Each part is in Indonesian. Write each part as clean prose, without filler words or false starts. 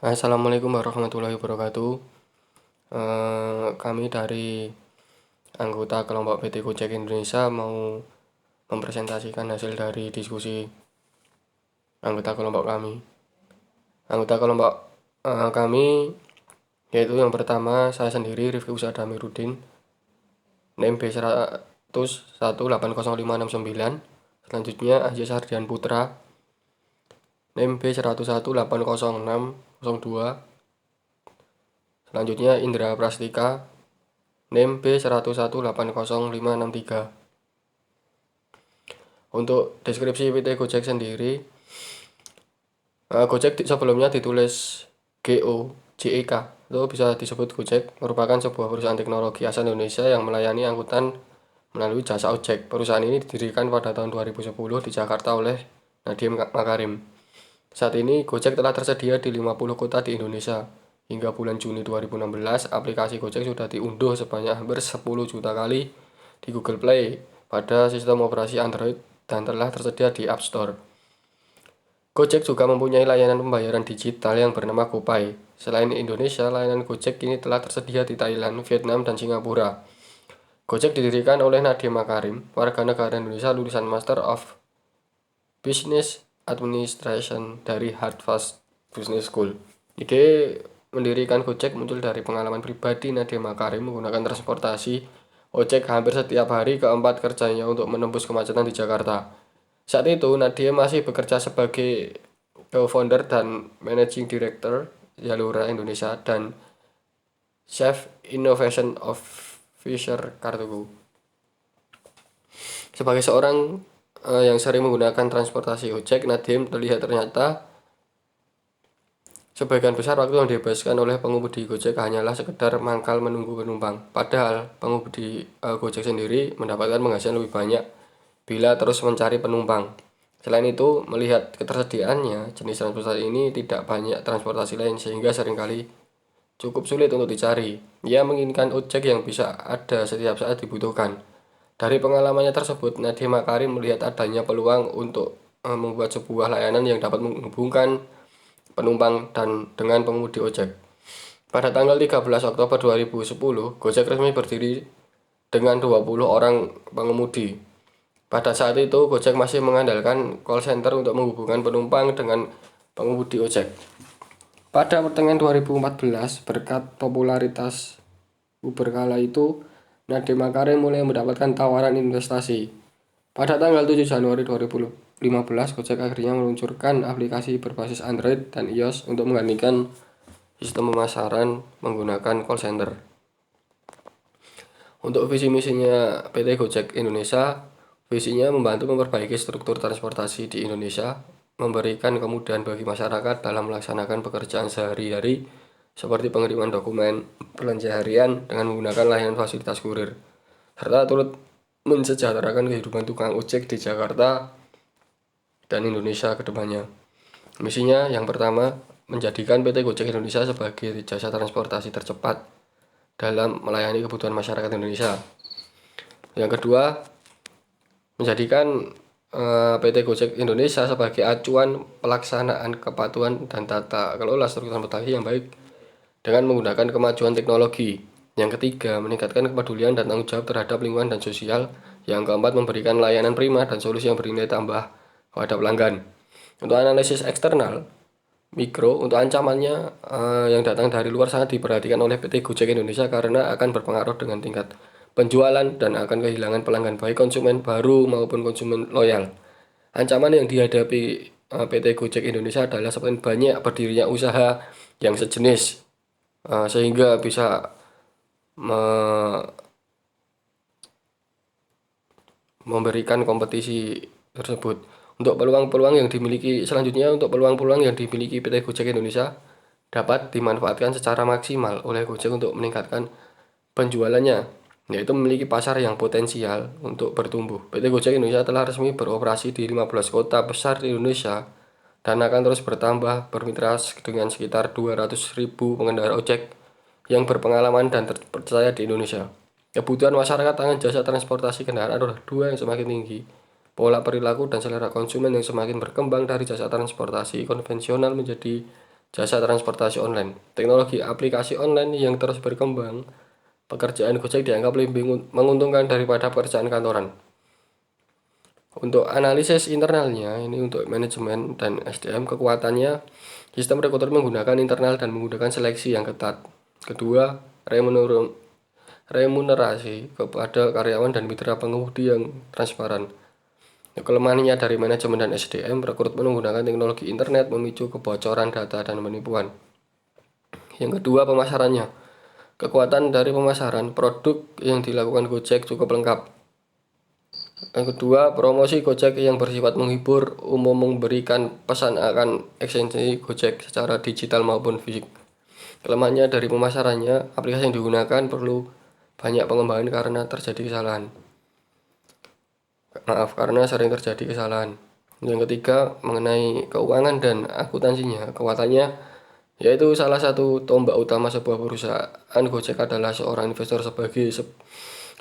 Assalamualaikum warahmatullahi wabarakatuh. Kami dari anggota kelompok PT Gojek Indonesia mau mempresentasikan hasil dari diskusi anggota kelompok kami. Anggota kelompok kami yaitu yang pertama saya sendiri Rifki Usada Amiruddin, NIM B101800569. Selanjutnya Aziz Sardian Putra, NIM B101800602. Selanjutnya Indra Prastika, NIM B101800563. Untuk deskripsi PT Gojek sendiri, Gojek sebelumnya ditulis GOJEK, itu bisa disebut Gojek merupakan sebuah perusahaan teknologi asal Indonesia yang melayani angkutan melalui jasa ojek. Perusahaan ini didirikan pada tahun 2010 di Jakarta oleh Nadiem Makarim. Saat ini Gojek telah tersedia di 50 kota di Indonesia. Hingga bulan Juni 2016, aplikasi Gojek sudah diunduh sebanyak hampir 10 juta kali di Google Play pada sistem operasi Android dan telah tersedia di App Store. Gojek juga mempunyai layanan pembayaran digital yang bernama GoPay. Selain Indonesia, layanan Gojek kini telah tersedia di Thailand, Vietnam, dan Singapura. Gojek didirikan oleh Nadiem Makarim, warga negara Indonesia lulusan Master of Business Administration dari Harvard Business School. Ide mendirikan Gojek muncul dari pengalaman pribadi Nadiem Makarim menggunakan transportasi ojek hampir setiap hari keempat kerjanya untuk menembus kemacetan di Jakarta. Saat itu Nadiem masih bekerja sebagai co-founder dan managing director Yalura Indonesia dan Chief Innovation Officer Kartuku. Sebagai seorang yang sering menggunakan transportasi ojek, Nadiem ternyata sebagian besar waktu yang dihabiskan oleh pengemudi Gojek hanyalah sekedar mangkal menunggu penumpang. Padahal pengemudi Gojek sendiri mendapatkan penghasilan lebih banyak bila terus mencari penumpang. Selain itu, melihat ketersediaannya, jenis transportasi ini tidak banyak transportasi lain sehingga seringkali cukup sulit untuk dicari. Ia menginginkan ojek yang bisa ada setiap saat dibutuhkan. Dari pengalamannya tersebut, Nadiem Makarim melihat adanya peluang untuk membuat sebuah layanan yang dapat menghubungkan penumpang dan dengan pengemudi ojek. Pada tanggal 13 Oktober 2010, Gojek resmi berdiri dengan 20 orang pengemudi. Pada saat itu, Gojek masih mengandalkan call center untuk menghubungkan penumpang dengan pengemudi ojek. Pada pertengahan 2014, berkat popularitas Uber kala itu, Nadiem Makarim mulai mendapatkan tawaran investasi. Pada tanggal 7 Januari 2015, Gojek akhirnya meluncurkan aplikasi berbasis Android dan iOS untuk menggantikan sistem pemasaran menggunakan call center. Untuk visi misinya PT Gojek Indonesia, visinya membantu memperbaiki struktur transportasi di Indonesia, memberikan kemudahan bagi masyarakat dalam melaksanakan pekerjaan sehari-hari seperti pengiriman dokumen, belanja harian dengan menggunakan layanan fasilitas kurir, serta turut mensejahterakan kehidupan tukang ojek di Jakarta dan Indonesia ke depannya. Misinya yang pertama, menjadikan PT Gojek Indonesia sebagai jasa transportasi tercepat dalam melayani kebutuhan masyarakat Indonesia. Yang kedua, menjadikan PT Gojek Indonesia sebagai acuan pelaksanaan kepatuhan dan tata kelola struktur transportasi yang baik dengan menggunakan kemajuan teknologi. Yang ketiga, meningkatkan kepedulian dan tanggung jawab terhadap lingkungan dan sosial. Yang keempat, memberikan layanan prima dan solusi yang bernilai tambah kepada pelanggan. Untuk analisis eksternal, mikro, untuk ancamannya yang datang dari luar sangat diperhatikan oleh PT Gojek Indonesia karena akan berpengaruh dengan tingkat penjualan dan akan kehilangan pelanggan baik konsumen baru maupun konsumen loyal. Ancaman yang dihadapi PT Gojek Indonesia adalah semakin banyak berdirinya usaha yang sejenis sehingga bisa memberikan kompetisi tersebut. Untuk peluang-peluang yang dimiliki selanjutnya, untuk peluang-peluang yang dimiliki PT Gojek Indonesia dapat dimanfaatkan secara maksimal oleh Gojek untuk meningkatkan penjualannya, yaitu memiliki pasar yang potensial untuk bertumbuh. PT Gojek Indonesia telah resmi beroperasi di 15 kota besar di Indonesia dan akan terus bertambah, bermitra dengan sekitar 200.000 pengendara ojek yang berpengalaman dan terpercaya di Indonesia. Kebutuhan masyarakat akan jasa transportasi kendaraan roda 2 yang semakin tinggi. Pola perilaku dan selera konsumen yang semakin berkembang dari jasa transportasi konvensional menjadi jasa transportasi online. Teknologi aplikasi online yang terus berkembang, pekerjaan Gojek dianggap lebih menguntungkan daripada pekerjaan kantoran. Untuk analisis internalnya, ini untuk manajemen dan SDM, kekuatannya sistem rekrutmen menggunakan internal dan menggunakan seleksi yang ketat. Kedua, remunerasi kepada karyawan dan mitra pengemudi yang transparan. Kelemahannya dari manajemen dan SDM, rekrutmen menggunakan teknologi internet memicu kebocoran data dan penipuan. Yang kedua, pemasarannya. Kekuatan dari pemasaran, produk yang dilakukan Gojek cukup lengkap. Yang kedua, promosi Gojek yang bersifat menghibur, umum memberikan pesan akan ekstensi Gojek secara digital maupun fisik. Kelemahannya dari pemasarannya, aplikasi yang digunakan perlu banyak pengembangan karena sering terjadi kesalahan. Yang ketiga, mengenai keuangan dan akuntansinya, kekuatannya yaitu salah satu tombak utama sebuah perusahaan. Gojek adalah seorang investor sebagai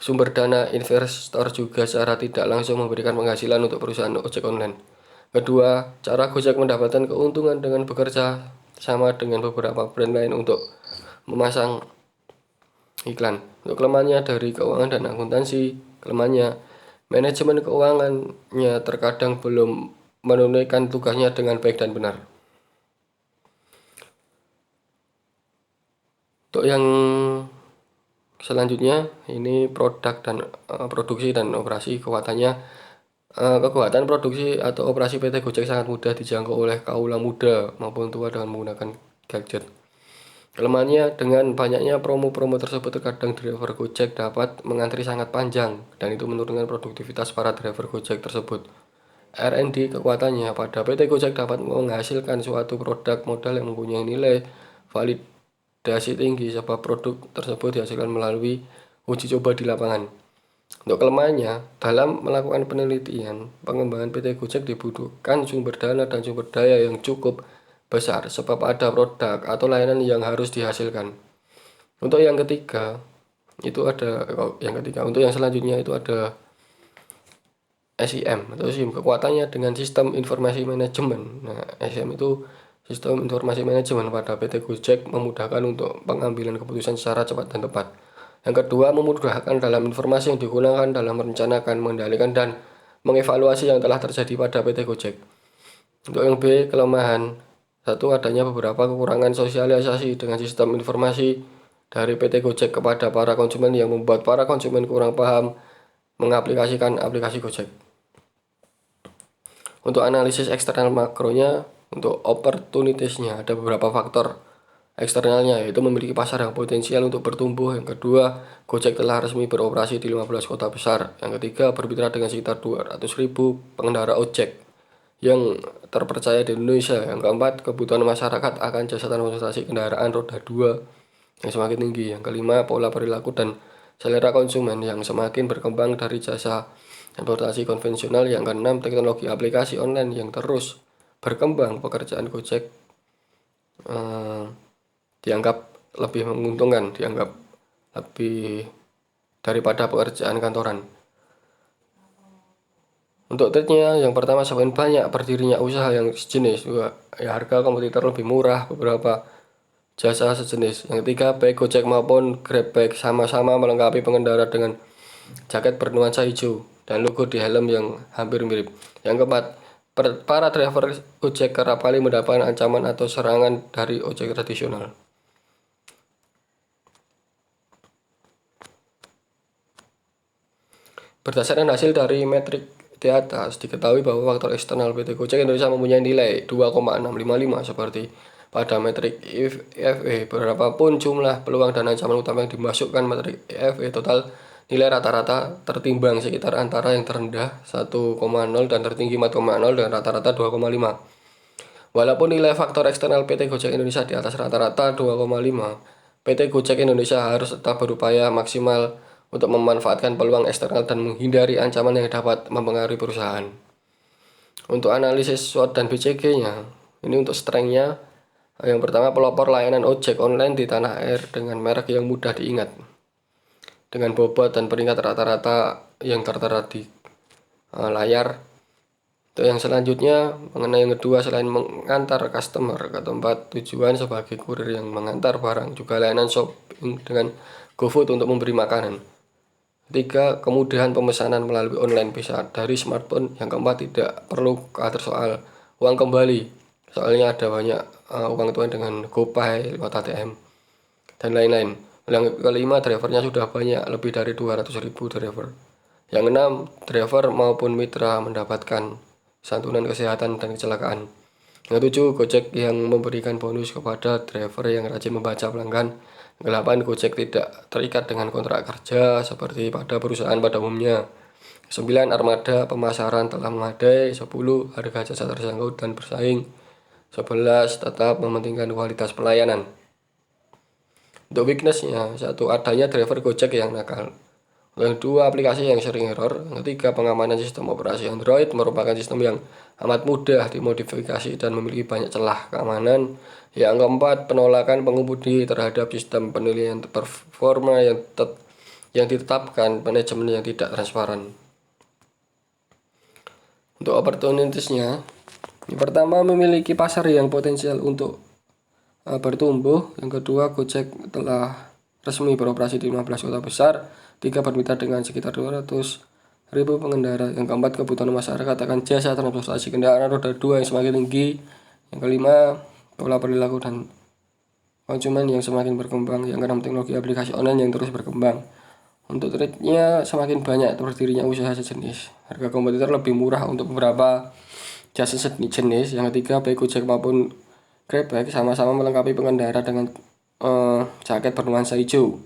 sumber dana. Investor juga secara tidak langsung memberikan penghasilan untuk perusahaan ojek online. Kedua, cara Gojek mendapatkan keuntungan dengan bekerja sama dengan beberapa brand lain untuk memasang iklan. Untuk kelemahannya dari keuangan dan akuntansi, kelemahannya manajemen keuangannya terkadang belum menunaikan tugasnya dengan baik dan benar. Untuk yang selanjutnya, ini produk dan produksi dan operasi. Kekuatan produksi atau operasi PT Gojek sangat mudah dijangkau oleh kaula muda maupun tua dengan menggunakan gadget. Kelemahannya, dengan banyaknya promo-promo tersebut, terkadang driver Gojek dapat mengantri sangat panjang dan itu menurunkan produktivitas para driver Gojek tersebut. R&D, kekuatannya pada PT Gojek dapat menghasilkan suatu produk modal yang mempunyai nilai validasi tinggi sebab produk tersebut dihasilkan melalui uji coba di lapangan. Untuk kelemahannya, dalam melakukan penelitian, pengembangan PT Gojek dibutuhkan sumber dana dan sumber daya yang cukup besar sebab ada produk atau layanan yang harus dihasilkan. Untuk yang selanjutnya itu ada SIM atau SIM, kekuatannya dengan sistem informasi manajemen. Nah, SIM itu sistem informasi manajemen pada PT Gojek memudahkan untuk pengambilan keputusan secara cepat dan tepat. Yang kedua, memudahkan dalam informasi yang digunakan dalam merencanakan, mengendalikan, dan mengevaluasi yang telah terjadi pada PT Gojek. Untuk yang B, kelemahan. Satu, adanya beberapa kekurangan sosialisasi dengan sistem informasi dari PT Gojek kepada para konsumen yang membuat para konsumen kurang paham mengaplikasikan aplikasi Gojek. Untuk analisis eksternal makronya, untuk opportunitiesnya ada beberapa faktor eksternalnya, yaitu memiliki pasar yang potensial untuk bertumbuh. Yang kedua, Gojek telah resmi beroperasi di 15 kota besar. Yang ketiga, bermitra dengan sekitar 200.000 pengendara ojek yang terpercaya di Indonesia. Yang keempat, kebutuhan masyarakat akan jasa transportasi kendaraan roda 2 yang semakin tinggi. Yang kelima, pola perilaku dan selera konsumen yang semakin berkembang dari jasa transportasi konvensional. Yang keenam, teknologi aplikasi online yang terus berkembang. Pekerjaan Gojek dianggap lebih menguntungkan, dianggap lebih daripada pekerjaan kantoran. Untuk trade-nya, yang pertama, semakin banyak berdirinya usaha yang sejenis, harga kompetitor lebih murah beberapa jasa sejenis. Yang ketiga, baik Gojek maupun GrabBike sama-sama melengkapi pengendara dengan jaket bernuansa hijau dan logo di helm yang hampir mirip. Yang keempat, para driver ojek kerap kali mendapatkan ancaman atau serangan dari ojek tradisional. Berdasarkan hasil dari metrik di atas, diketahui bahwa faktor eksternal PT Gojek Indonesia mempunyai nilai 2,655 seperti pada metrik IFE. Berapapun jumlah peluang dan ancaman utama yang dimasukkan metrik IFE, total nilai rata-rata tertimbang sekitar antara yang terendah 1,0 dan tertinggi 4,0 dan rata-rata 2,5. Walaupun nilai faktor eksternal PT Gojek Indonesia di atas rata-rata 2,5, PT Gojek Indonesia harus tetap berupaya maksimal untuk memanfaatkan peluang eksternal dan menghindari ancaman yang dapat mempengaruhi perusahaan. Untuk analisis SWOT dan BCG-nya, ini untuk strength-nya, yang pertama, pelopor layanan ojek online di tanah air dengan merek yang mudah diingat, dengan bobot dan peringkat rata-rata yang tertera di layar. Untuk yang selanjutnya mengenai yang kedua, selain mengantar customer ke tempat tujuan sebagai kurir yang mengantar barang, juga layanan shopping dengan GoFood untuk memberi makanan. Ketiga, kemudahan pemesanan melalui online bisa dari smartphone. Yang keempat, tidak perlu khawatir soal uang kembali, soalnya ada banyak uang tuan dengan GoPay lewat ATM dan lain-lain. Yang kelima, drivernya sudah banyak, lebih dari 200.000 driver. Yang enam, driver maupun mitra mendapatkan santunan kesehatan dan kecelakaan. Yang tujuh, Gojek yang memberikan bonus kepada driver yang rajin membaca pelanggan. Yang delapan, Gojek tidak terikat dengan kontrak kerja seperti pada perusahaan pada umumnya. 9, armada pemasaran telah memadai. 10, harga jasa terjangkau dan bersaing. 11, tetap mementingkan kualitas pelayanan. Untuk weaknessnya, satu, adanya driver Gojek yang nakal. Yang kedua, aplikasi yang sering error. Yang ketiga, pengamanan sistem operasi Android merupakan sistem yang amat mudah dimodifikasi dan memiliki banyak celah keamanan. Yang keempat, penolakan pengemudi terhadap sistem penilaian performa yang ditetapkan manajemen yang tidak transparan. Untuk opportunitiesnya, yang pertama, memiliki pasar yang potensial untuk bertumbuh. Yang kedua, Gojek telah resmi beroperasi di 15 kota besar. 3, bermitra dengan sekitar 200.000 pengendara. Yang keempat, kebutuhan masyarakat akan jasa transportasi kendaraan roda 2 yang semakin tinggi. Yang kelima, pola perilaku dan konsumen yang semakin berkembang. Yang keenam, teknologi aplikasi online yang terus berkembang. Untuk trade-nya, semakin banyak berdirinya usaha sejenis. Harga kompetitor lebih murah untuk beberapa jasa sejenis. Yang ketiga, baik Gojek maupun Grab sama-sama melengkapi pengendara dengan jaket bernuansa hijau.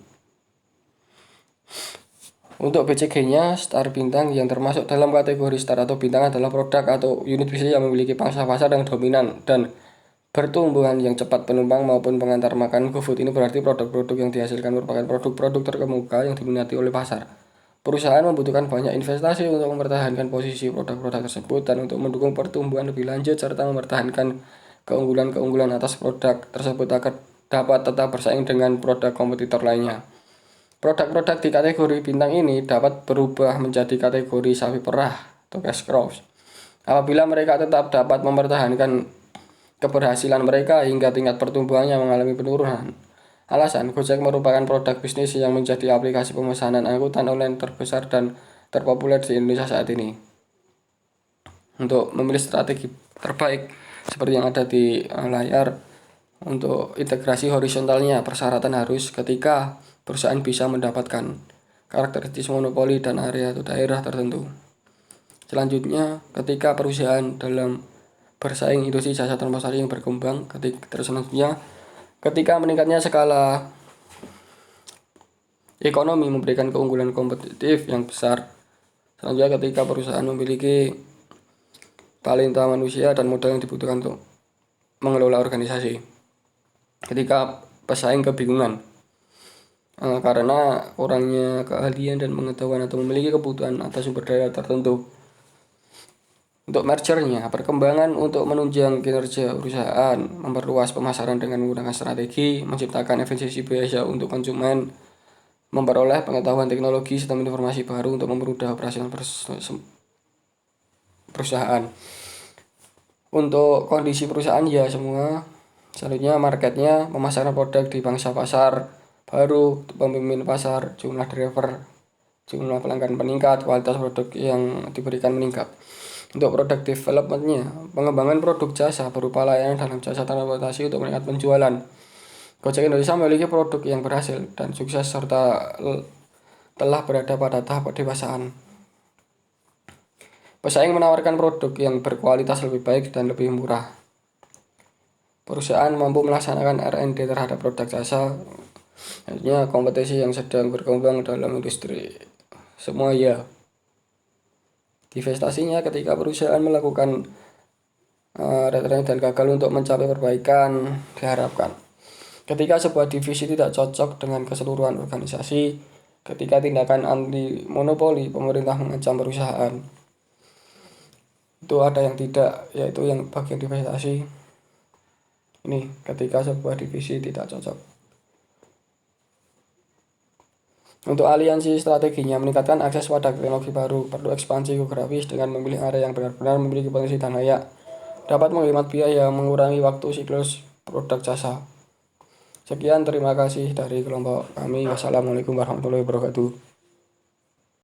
Untuk BCG-nya, Star Bintang yang termasuk dalam kategori Star atau Bintang adalah produk atau unit bisnis yang memiliki pangsa pasar yang dominan dan pertumbuhan yang cepat. Penumpang maupun pengantar makanan GoFood ini berarti produk-produk yang dihasilkan merupakan produk-produk terkemuka yang diminati oleh pasar. Perusahaan membutuhkan banyak investasi untuk mempertahankan posisi produk-produk tersebut dan untuk mendukung pertumbuhan lebih lanjut serta mempertahankan keunggulan-keunggulan atas produk tersebut agar dapat tetap bersaing dengan produk kompetitor lainnya. Produk-produk di kategori bintang ini dapat berubah menjadi kategori sapi perah atau cash crops apabila mereka tetap dapat mempertahankan keberhasilan mereka hingga tingkat pertumbuhannya mengalami penurunan. Alasan, Gojek merupakan produk bisnis yang menjadi aplikasi pemesanan angkutan online terbesar dan terpopuler di Indonesia saat ini. Untuk memilih strategi terbaik seperti yang ada di layar, untuk integrasi horizontalnya, persyaratan harus ketika perusahaan bisa mendapatkan karakteristik monopoli dan area atau daerah tertentu. Selanjutnya, ketika perusahaan dalam bersaing industri jasa transportasi yang berkembang. Selanjutnya, ketika meningkatnya skala ekonomi memberikan keunggulan kompetitif yang besar. Selanjutnya, ketika perusahaan memiliki talenta manusia dan modal yang dibutuhkan untuk mengelola organisasi. Ketika pesaing kebingungan karena kurangnya keahlian dan pengetahuan atau memiliki kebutuhan atas sumber daya tertentu. Untuk mergernya, perkembangan untuk menunjang kinerja perusahaan, memperluas pemasaran dengan menggunakan strategi, menciptakan efisiensi biaya untuk konsumen, memperoleh pengetahuan teknologi sistem informasi baru untuk mempermudah operasional perusahaan. Untuk kondisi perusahaan ya semua. Selanjutnya, marketnya, pemasaran produk di pangsa pasar baru, pemimpin pasar, jumlah driver, jumlah pelanggan meningkat, kualitas produk yang diberikan meningkat. Untuk produk developmentnya, pengembangan produk jasa berupa layanan dalam jasa transportasi untuk meningkat penjualan. Gojek Indonesia memiliki produk yang berhasil dan sukses serta telah berada pada tahap pendewasaan. Pesaing menawarkan produk yang berkualitas lebih baik dan lebih murah. Perusahaan mampu melaksanakan R&D terhadap produk jasa. Artinya kompetisi yang sedang berkembang dalam industri semua ya. Divestasinya, ketika perusahaan melakukan retrench dan gagal untuk mencapai perbaikan diharapkan. Ketika sebuah divisi tidak cocok dengan keseluruhan organisasi, ketika tindakan anti monopoli pemerintah mengancam perusahaan. Itu ada yang tidak, yaitu yang bagian divestasi. Ini ketika sebuah divisi tidak cocok. Untuk aliansi strateginya meningkatkan akses pada teknologi baru, perlu ekspansi geografis dengan memilih area yang benar-benar memiliki potensi dan layak. Dapat menghemat biaya, mengurangi waktu siklus produk jasa. Sekian, terima kasih dari kelompok kami. Wassalamualaikum warahmatullahi wabarakatuh.